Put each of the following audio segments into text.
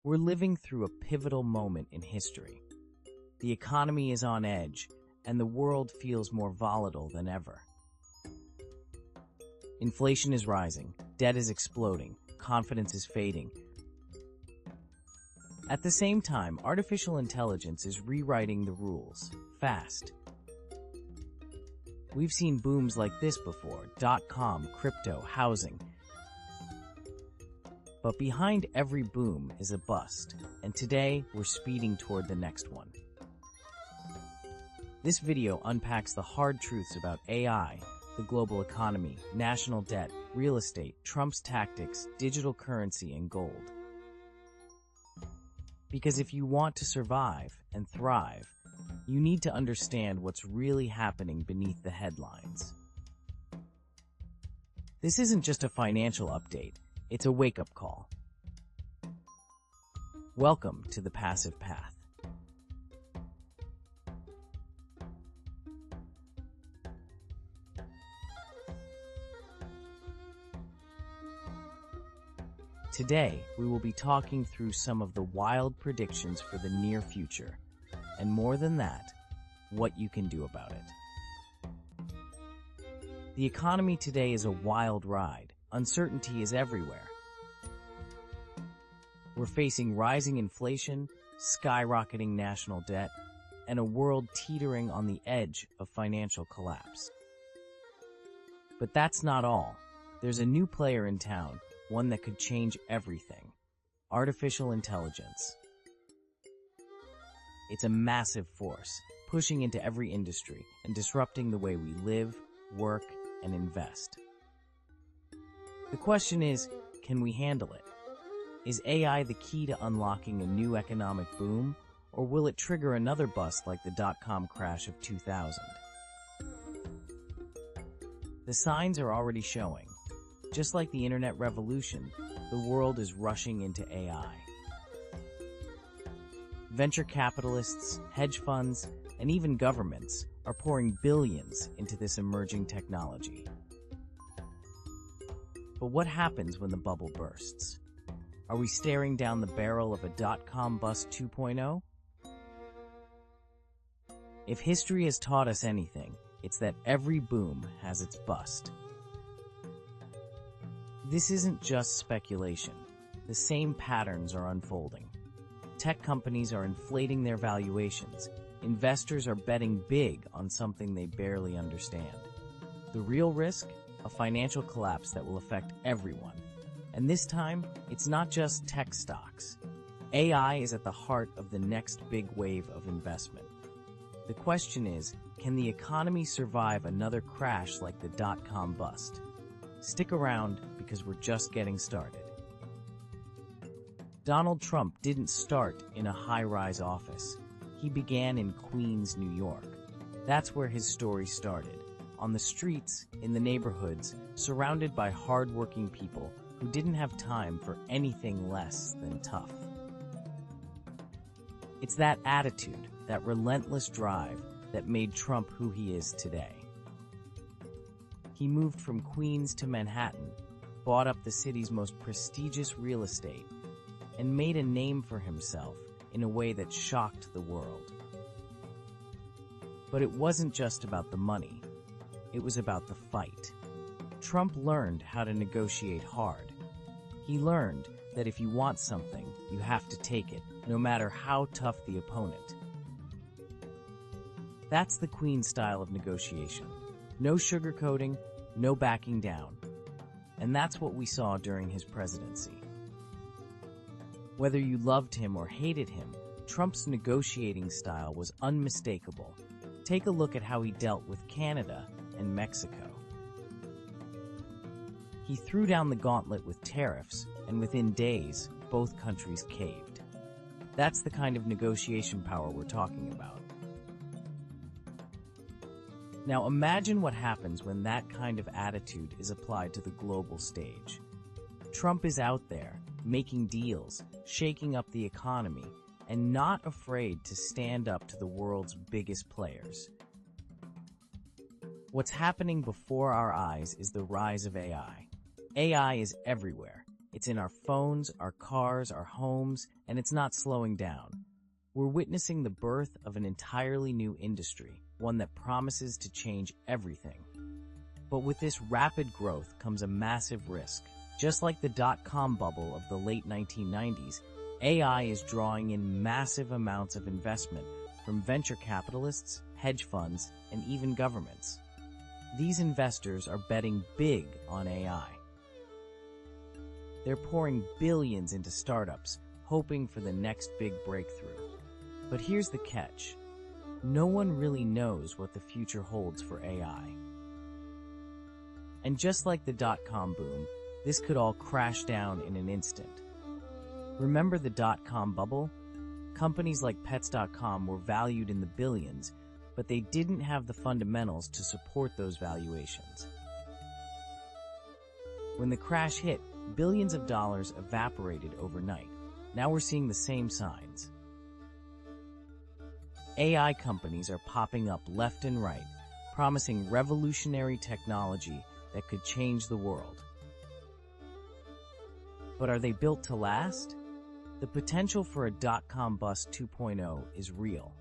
We're living through a pivotal moment in history. The economy is on edge, and the world feels more volatile than ever. Inflation is rising, debt is exploding, confidence is fading. At the same time, artificial intelligence is rewriting the rules, fast. We've seen booms like this before: .com, crypto, housing. But behind every boom is a bust, and today we're speeding toward the next one. This video unpacks the hard truths about AI, the global economy, national debt, real estate, Trump's tactics, digital currency, and gold. Because if you want to survive and thrive, you need to understand what's really happening beneath the headlines. This isn't just a financial update, it's a wake-up call. Welcome to the Passive Path. Today, we will be talking through some of the wild predictions for the near future, and more than that, what you can do about it. The economy today is a wild ride. Uncertainty is everywhere. We're facing rising inflation, skyrocketing national debt, and a world teetering on the edge of financial collapse. But that's not all. There's a new player in town, one that could change everything: artificial intelligence. It's a massive force, pushing into every industry and disrupting the way we live, work, and invest. The question is, can we handle it? Is AI the key to unlocking a new economic boom, or will it trigger another bust like the .com crash of 2000? The signs are already showing. Just like the internet revolution, the world is rushing into AI. Venture capitalists, hedge funds, and even governments are pouring billions into this emerging technology. But what happens when the bubble bursts? Are we staring down the barrel of a .com bust 2.0? If history has taught us anything, it's that every boom has its bust. This isn't just speculation. The same patterns are unfolding. Tech companies are inflating their valuations. Investors are betting big on something they barely understand. The real risk? A financial collapse that will affect everyone. And this time, it's not just tech stocks. AI is at the heart of the next big wave of investment. The question is, can the economy survive another crash like the .com bust? Stick around, because we're just getting started. Donald Trump didn't start in a high-rise office. He began in Queens, New York. That's where his story started. On the streets, in the neighborhoods, surrounded by hard-working people who didn't have time for anything less than tough. It's that attitude, that relentless drive, that made Trump who he is today. He moved from Queens to Manhattan, bought up the city's most prestigious real estate, and made a name for himself in a way that shocked the world. But it wasn't just about the money. It was about the fight. Trump learned how to negotiate hard. He learned that if you want something, you have to take it, no matter how tough the opponent. That's the Queen style of negotiation. No sugarcoating, no backing down. And that's what we saw during his presidency. Whether you loved him or hated him, Trump's negotiating style was unmistakable. Take a look at how he dealt with Canada and Mexico. He threw down the gauntlet with tariffs, and within days, both countries caved. That's the kind of negotiation power we're talking about. Now imagine what happens when that kind of attitude is applied to the global stage. Trump is out there, making deals, shaking up the economy, and not afraid to stand up to the world's biggest players. What's happening before our eyes is the rise of AI. AI is everywhere. It's in our phones, our cars, our homes, and it's not slowing down. We're witnessing the birth of an entirely new industry, one that promises to change everything. But with this rapid growth comes a massive risk. Just like the dot-com bubble of the late 1990s, AI is drawing in massive amounts of investment from venture capitalists, hedge funds, and even governments. These investors are betting big on AI. They're pouring billions into startups, hoping for the next big breakthrough. But here's the catch. No one really knows what the future holds for AI. And just like the dot-com boom, this could all crash down in an instant. Remember the dot-com bubble? Companies like Pets.com were valued in the billions, but they didn't have the fundamentals to support those valuations. When the crash hit, billions of dollars evaporated overnight. Now we're seeing the same signs. AI companies are popping up left and right, promising revolutionary technology that could change the world. But are they built to last? The potential for a dot-com bust 2.0 is real.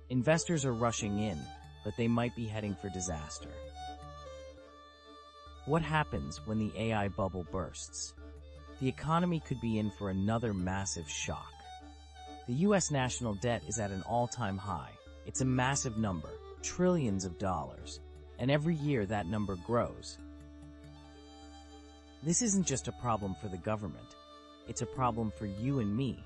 Investors are rushing in, but they might be heading for disaster. What happens when the AI bubble bursts? The economy could be in for another massive shock. The U.S. national debt is at an all-time high. It's a massive number, trillions of dollars, and every year that number grows. This isn't just a problem for the government. It's a problem for you and me.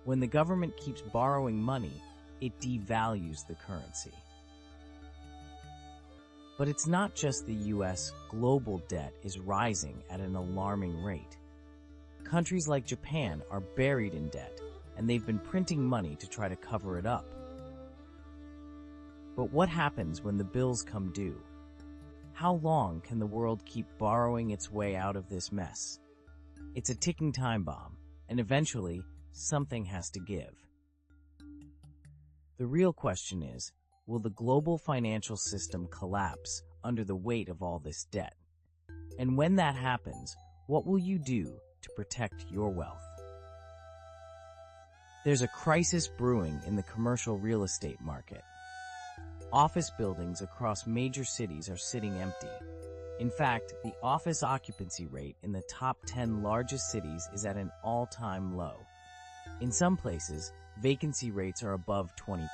When the government keeps borrowing money, it devalues the currency. But it's not just the U.S. Global debt is rising at an alarming rate. Countries like Japan are buried in debt, and they've been printing money to try to cover it up. But what happens when the bills come due? How long can the world keep borrowing its way out of this mess? It's a ticking time bomb, and eventually, something has to give. The real question is, will the global financial system collapse under the weight of all this debt? And when that happens, what will you do to protect your wealth? There's a crisis brewing in the commercial real estate market. Office buildings across major cities are sitting empty. In fact, the office occupancy rate in the top 10 largest cities is at an all-time low. In some places, vacancy rates are above 20%.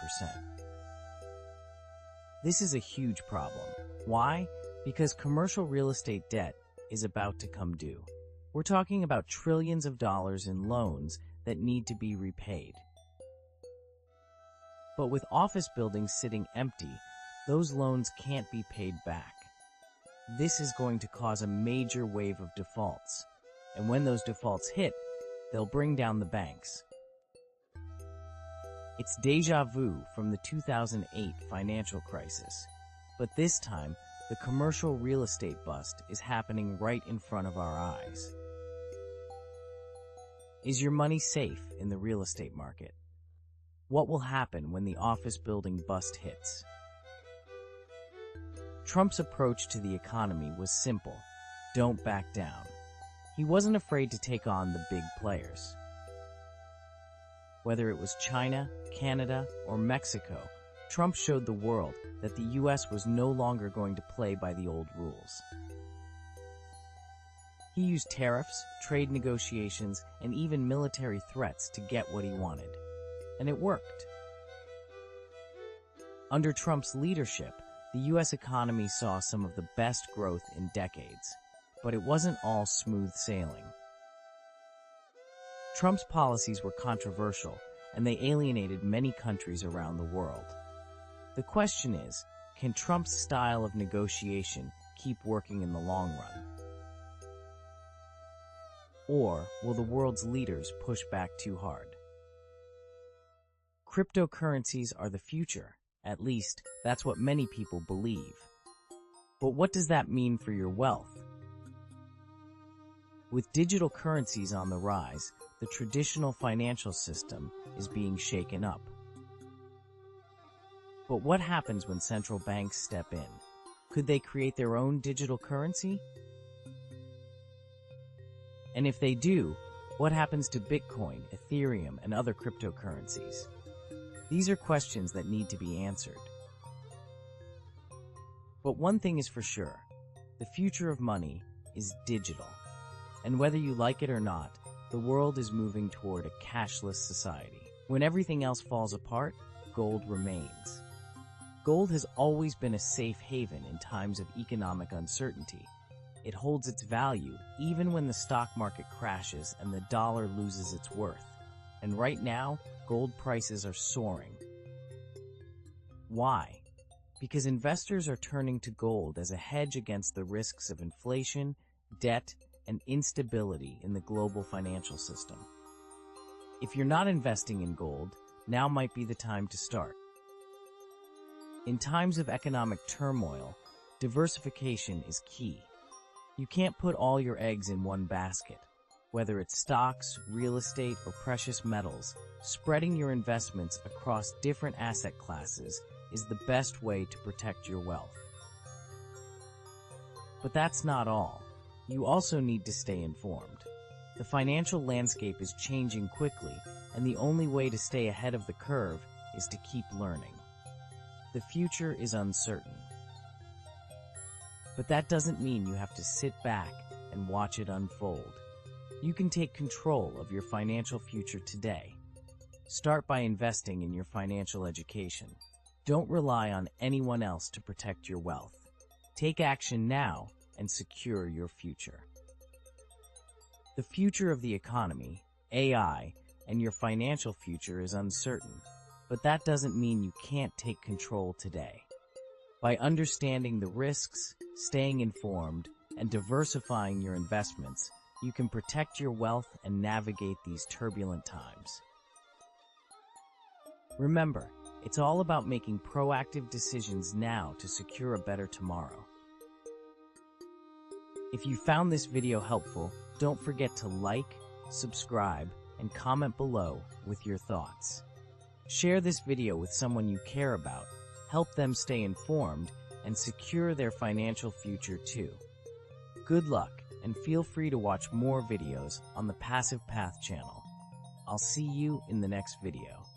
This is a huge problem. Why? Because commercial real estate debt is about to come due. We're talking about trillions of dollars in loans that need to be repaid. But with office buildings sitting empty, those loans can't be paid back. This is going to cause a major wave of defaults. And when those defaults hit, they'll bring down the banks. It's déjà vu from the 2008 financial crisis. But this time, the commercial real estate bust is happening right in front of our eyes. Is your money safe in the real estate market? What will happen when the office building bust hits? Trump's approach to the economy was simple. Don't back down. He wasn't afraid to take on the big players. Whether it was China, Canada, or Mexico, Trump showed the world that the U.S. was no longer going to play by the old rules. He used tariffs, trade negotiations, and even military threats to get what he wanted. And it worked. Under Trump's leadership, the U.S. economy saw some of the best growth in decades, but it wasn't all smooth sailing. Trump's policies were controversial, and they alienated many countries around the world. The question is, can Trump's style of negotiation keep working in the long run? Or will the world's leaders push back too hard? Cryptocurrencies are the future. At least, that's what many people believe. But what does that mean for your wealth? With digital currencies on the rise, the traditional financial system is being shaken up. But what happens when central banks step in? Could they create their own digital currency? And if they do, what happens to Bitcoin, Ethereum, and other cryptocurrencies? These are questions that need to be answered. But one thing is for sure, the future of money is digital. And whether you like it or not, the world is moving toward a cashless society. When everything else falls apart, gold remains. Gold has always been a safe haven in times of economic uncertainty. It holds its value even when the stock market crashes and the dollar loses its worth. And right now, gold prices are soaring. Why? Because investors are turning to gold as a hedge against the risks of inflation, debt, and instability in the global financial system. If you're not investing in gold, now might be the time to start. In times of economic turmoil, diversification is key. You can't put all your eggs in one basket. Whether it's stocks, real estate, or precious metals, spreading your investments across different asset classes is the best way to protect your wealth. But that's not all. You also need to stay informed. The financial landscape is changing quickly, and the only way to stay ahead of the curve is to keep learning. The future is uncertain. But that doesn't mean you have to sit back and watch it unfold. You can take control of your financial future today. Start by investing in your financial education. Don't rely on anyone else to protect your wealth. Take action now and secure your future. The future of the economy, AI, and your financial future is uncertain, but that doesn't mean you can't take control today. By understanding the risks, staying informed, and diversifying your investments, you can protect your wealth and navigate these turbulent times. Remember, it's all about making proactive decisions now to secure a better tomorrow. If you found this video helpful, don't forget to like, subscribe, and comment below with your thoughts. Share this video with someone you care about, help them stay informed, and secure their financial future too. Good luck, and feel free to watch more videos on the Passive Path channel. I'll see you in the next video.